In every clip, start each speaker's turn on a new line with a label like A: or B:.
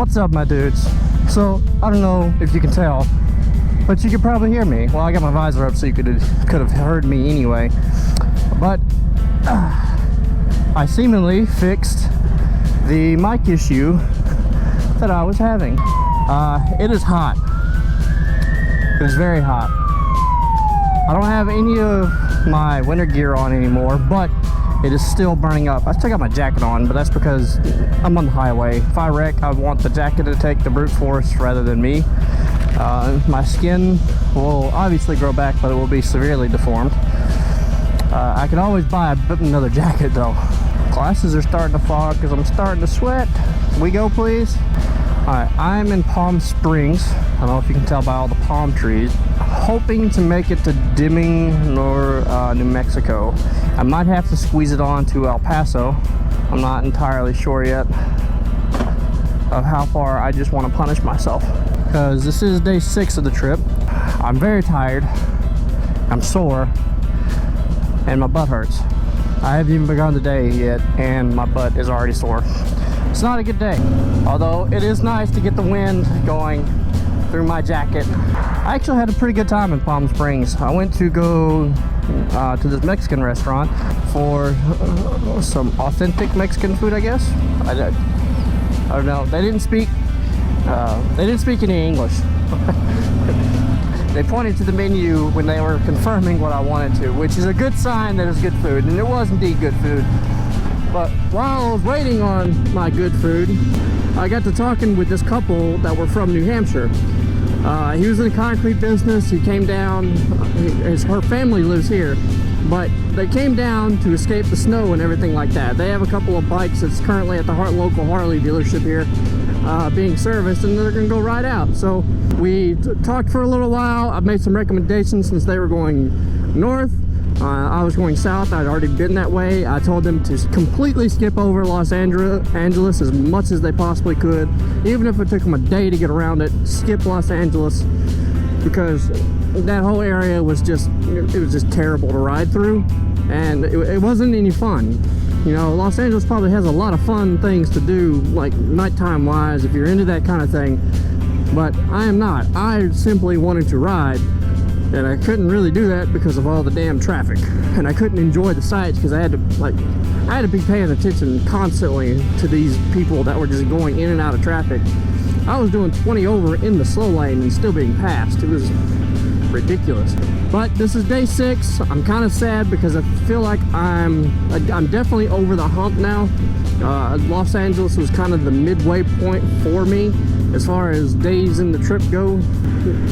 A: What's up, my dudes? So, I don't know if you can tell, but you could probably hear me. Well, I got my visor up so you could have heard me anyway. But I seemingly fixed the mic issue that I was having. It is hot. It is very hot. I don't have any of my winter gear on anymore, but it is still burning up. I still got my jacket on, but that's because I'm on the highway. If I wreck, I want the jacket to take the brute force rather than me. My skin will obviously grow back, but it will be severely deformed. I can always buy another jacket though. Glasses are starting to fog because I'm starting to sweat. We go, please. Alright, I'm in Palm Springs. I don't know if you can tell by all the palm trees. Hoping to make it to Deming or New Mexico. I might have to squeeze it on to El Paso. I'm not entirely sure yet of how far I just want to punish myself, because this is day 6 of the trip. I'm very tired, I'm sore, and my butt hurts. I haven't even begun the day yet and my butt is already sore. It's not a good day, although it is nice to get the wind going through my jacket. I actually had a pretty good time in Palm Springs. I went to go to this Mexican restaurant for some authentic Mexican food, I guess. I don't know. They didn't speak any English. They pointed to the menu when they were confirming what I wanted to, which is a good sign that it's good food, and it was indeed good food. But while I was waiting on my good food, I got to talking with this couple that were from New Hampshire. He was in the concrete business. He came down, her family lives here, but they came down to escape the snow and everything like that. They have a couple of bikes that's currently at the local Harley dealership here being serviced, and they're gonna go ride out. So we talked for a little while. I made some recommendations since they were going north. I was going south. I'd already been that way. I told them to completely skip over Los Angeles as much as they possibly could, even if it took them a day to get around it. Skip Los Angeles, because that whole area was just terrible to ride through, and it wasn't any fun. You know, Los Angeles probably has a lot of fun things to do, like nighttime wise, if you're into that kind of thing, but I am not. I simply wanted to ride, and I couldn't really do that because of all the damn traffic, and I couldn't enjoy the sights because I had to be paying attention constantly to these people that were just going in and out of traffic. I was doing 20 over in the slow lane and still being passed. It was ridiculous. But this is day 6. I'm kind of sad because I feel like I'm definitely over the hump now. Los Angeles was kind of the midway point for me as far as days in the trip go.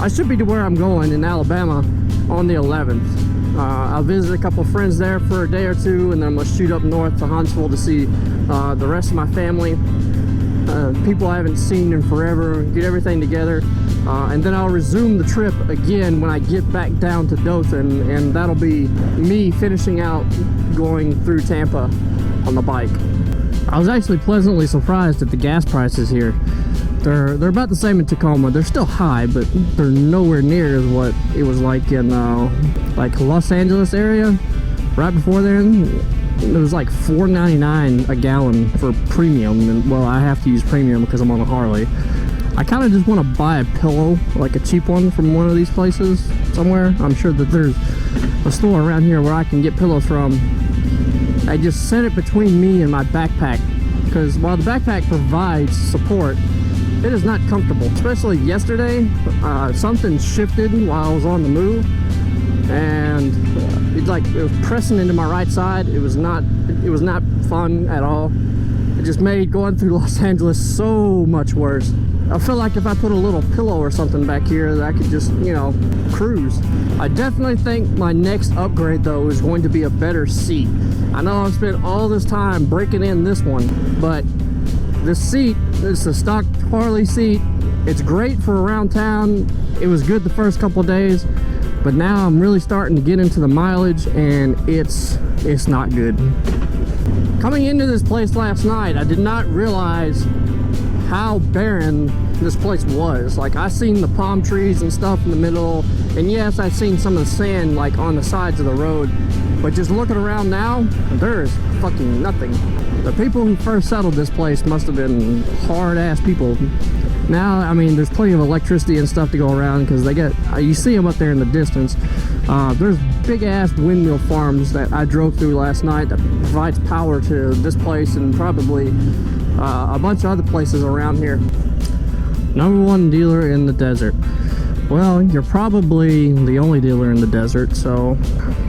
A: I should be to where I'm going in Alabama on the 11th. I'll visit a couple friends there for a day or two, and then I'm going to shoot up north to Huntsville to see the rest of my family. People I haven't seen in forever, get everything together, and then I'll resume the trip again when I get back down to Dothan, and that'll be me finishing out going through Tampa on the bike. I was actually pleasantly surprised at the gas prices here. They're about the same in Tacoma. They're still high, but they're nowhere near as what it was like in like Los Angeles area. Right before then, it was like $4.99 a gallon for premium, and well, I have to use premium because I'm on a Harley. I kind of just want to buy a pillow, like a cheap one from one of these places somewhere. I'm sure that there's a store around here where I can get pillows from. I just set it between me and my backpack, because while the backpack provides support, it is not comfortable. Especially yesterday, something shifted while I was on the move, and it was pressing into my right side. It was not fun at all. It just made going through Los Angeles so much worse. I feel like if I put a little pillow or something back here, that I could just, you know, cruise. I definitely think my next upgrade though is going to be a better seat. I know I've spent all this time breaking in this one, but this seat, it's a stock Harley seat. It's great for around town. It was good the first couple of days, but now I'm really starting to get into the mileage, and it's not good. Coming into this place last night, I did not realize how barren this place was. Like, I seen the palm trees and stuff in the middle, and yes, I've seen some of the sand like on the sides of the road, but just looking around now, there is fucking nothing. The people who first settled this place must have been hard-ass people. Now, I mean, there's plenty of electricity and stuff to go around because they get, you see them up there in the distance. There's big-ass windmill farms that I drove through last night that provides power to this place and probably a bunch of other places around here. #1 dealer in the desert. Well, you're probably the only dealer in the desert, so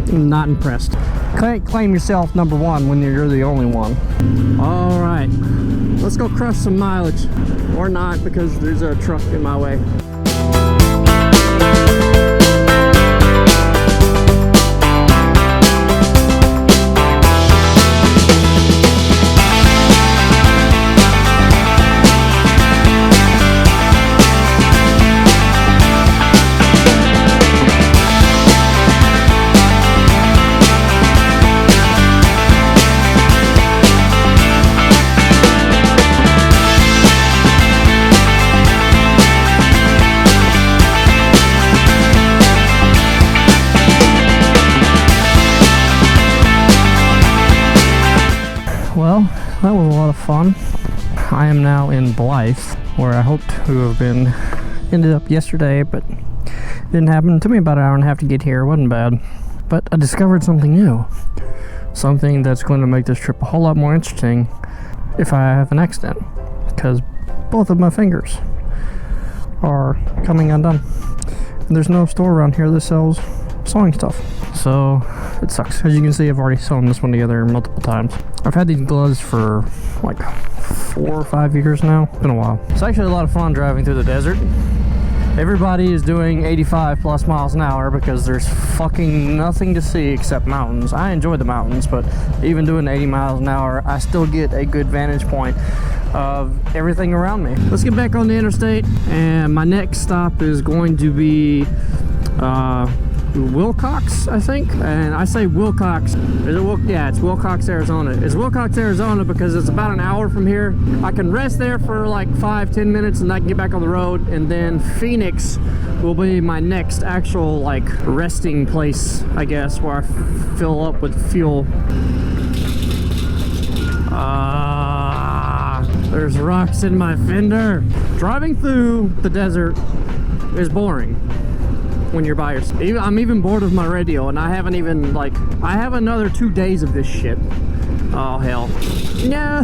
A: I'm not impressed. Can't claim yourself #1 when you're the only one. All right, let's go crush some mileage. Or not, because there's a truck in my way. Well, that was a lot of fun. I am now in Blythe, where I hoped to have been. Ended up yesterday, but didn't happen. It took me about an hour and a half to get here. It wasn't bad. But I discovered something new. Something that's going to make this trip a whole lot more interesting if I have an accident. Because both of my fingers are coming undone. And there's no store around here that sells sewing stuff. So it sucks. As you can see, I've already sewn this one together multiple times. I've had these gloves for like 4 or 5 years now. It's been a while. It's actually a lot of fun driving through the desert. Everybody is doing 85 plus miles an hour because there's fucking nothing to see except mountains. I enjoy the mountains, but even doing 80 miles an hour, I still get a good vantage point of everything around me. Let's get back on the interstate, and my next stop is going to be Wilcox, I think. And I say Wilcox. Yeah, it's Wilcox, Arizona. It's Wilcox, Arizona because it's about an hour from here. I can rest there for like 5-10 minutes and I can get back on the road. And then Phoenix will be my next actual like resting place, I guess, where I fill up with fuel. There's rocks in my fender. Driving through the desert is boring when you're by yourself. I'm even bored of my radio, and I haven't even, like, I have another 2 days of this shit. Oh, hell. No!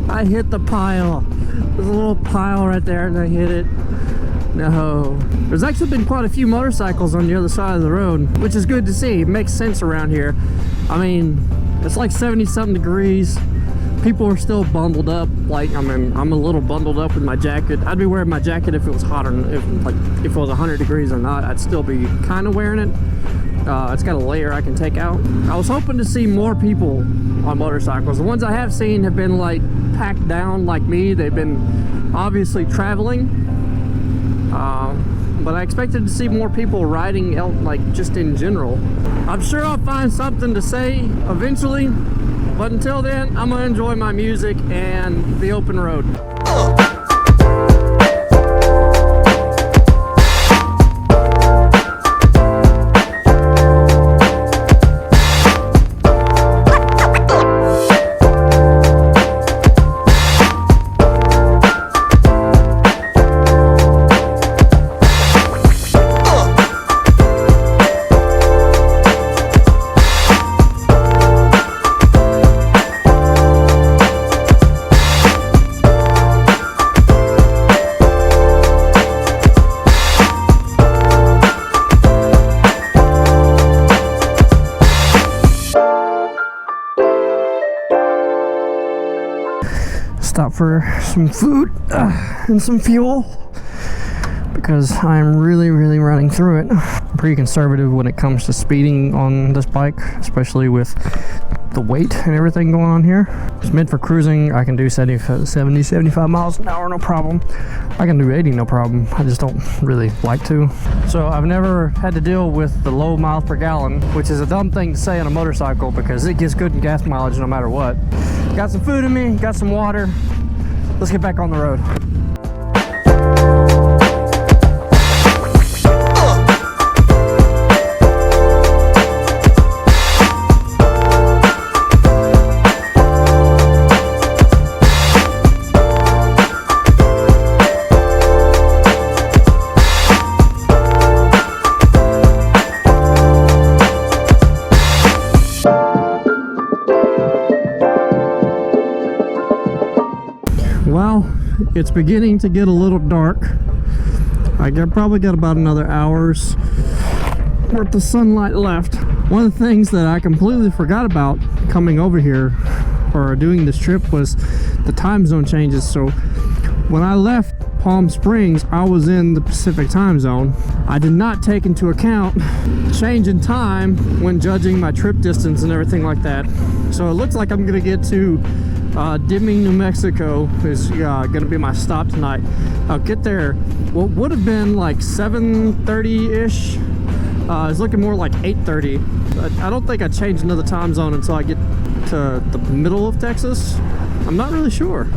A: I hit the pile. There's a little pile right there, and I hit it. No. There's actually been quite a few motorcycles on the other side of the road, which is good to see. It makes sense around here. I mean, it's like 70-something degrees. People are still bundled up. Like, I mean, I'm a little bundled up with my jacket. I'd be wearing my jacket if it was hotter, if it was 100 degrees or not. I'd still be kind of wearing it. It's got a layer I can take out. I was hoping to see more people on motorcycles. The ones I have seen have been like packed down like me. They've been obviously traveling. But I expected to see more people riding, like, just in general. I'm sure I'll find something to say eventually. But until then, I'm gonna enjoy my music and the open road. Stop for some food and some fuel because I'm really running through it. I'm pretty conservative when it comes to speeding on this bike, especially with the weight and everything going on here. It's meant for cruising. I can do 70-75 miles an hour, no problem. I can do 80, no problem. I just don't really like to. So I've never had to deal with the low miles per gallon, which is a dumb thing to say on a motorcycle because it gets good gas mileage no matter what. Got some food in me, got some water. Let's get back on the road. It's beginning to get a little dark. Probably got about another hour's worth of sunlight left. One of the things that I completely forgot about coming over here or doing this trip was the time zone changes. So when I left Palm Springs, I was in the Pacific time zone. I did not take into account change in time when judging my trip distance and everything like that. So it looks like I'm gonna get to Deming, New Mexico is gonna be my stop tonight. I'll get there what would have been like 7:30-ish. It's looking more like 8:30. I don't think I changed another time zone until I get to the middle of Texas. I'm not really sure.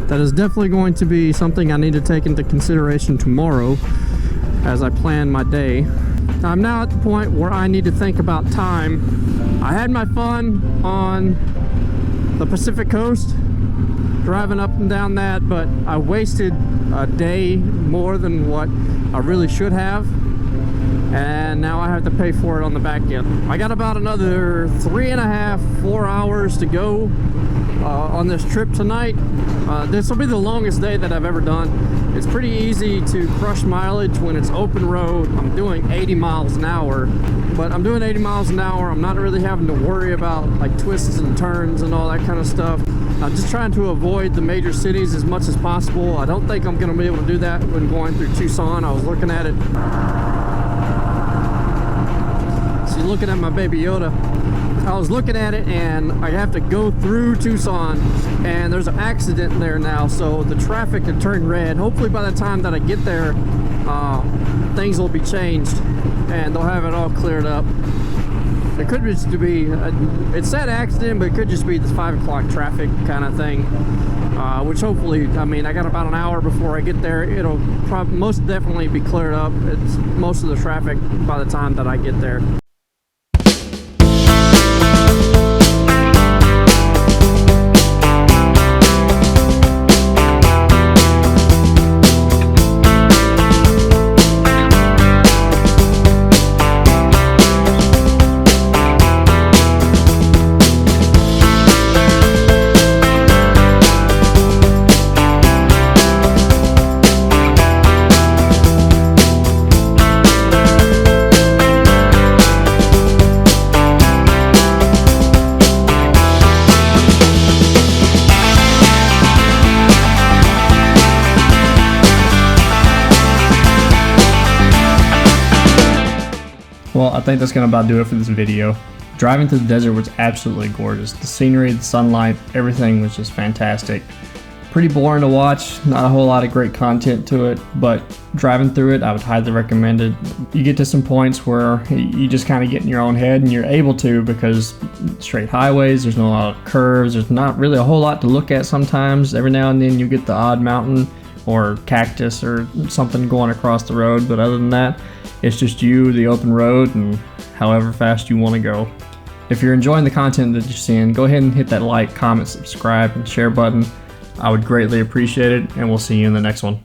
A: That is definitely going to be something I need to take into consideration tomorrow as I plan my day. I'm now at the point where I need to think about time. I had my fun on the Pacific Coast, driving up and down that, but I wasted a day more than what I really should have, and now I have to pay for it on the back end. I got about another 3.5–4 hours to go on this trip tonight. This will be the longest day that I've ever done. It's pretty easy to crush mileage when it's open road. I'm doing 80 miles an hour, but I'm doing 80 miles an hour. I'm not really having to worry about like twists and turns and all that kind of stuff. I'm just trying to avoid the major cities as much as possible. I don't think I'm going to be able to do that when going through Tucson. I was looking at it. So you're looking at my Baby Yoda. I was looking at it and I have to go through Tucson, and there's an accident there now, so the traffic had turned red. Hopefully by the time that I get there, things will be changed and they'll have it all cleared up. It could just be, it said accident, but it could just be this 5 o'clock traffic kind of thing, which hopefully, I mean, I got about an hour before I get there. It'll most definitely be cleared up. It's most of the traffic by the time that I get there.
B: Well, I think that's going to about do it for this video. Driving through the desert was absolutely gorgeous. The scenery, the sunlight, everything was just fantastic. Pretty boring to watch, not a whole lot of great content to it, but driving through it, I would highly recommend it. You get to some points where you just kind of get in your own head, and you're able to, because straight highways, there's no lot of curves, there's not really a whole lot to look at sometimes. Every now and then you get the odd mountain or cactus or something going across the road, but other than that, it's just you, the open road, and however fast you want to go. If you're enjoying the content that you're seeing, go ahead and hit that like, comment, subscribe, and share button. I would greatly appreciate it, and we'll see you in the next one.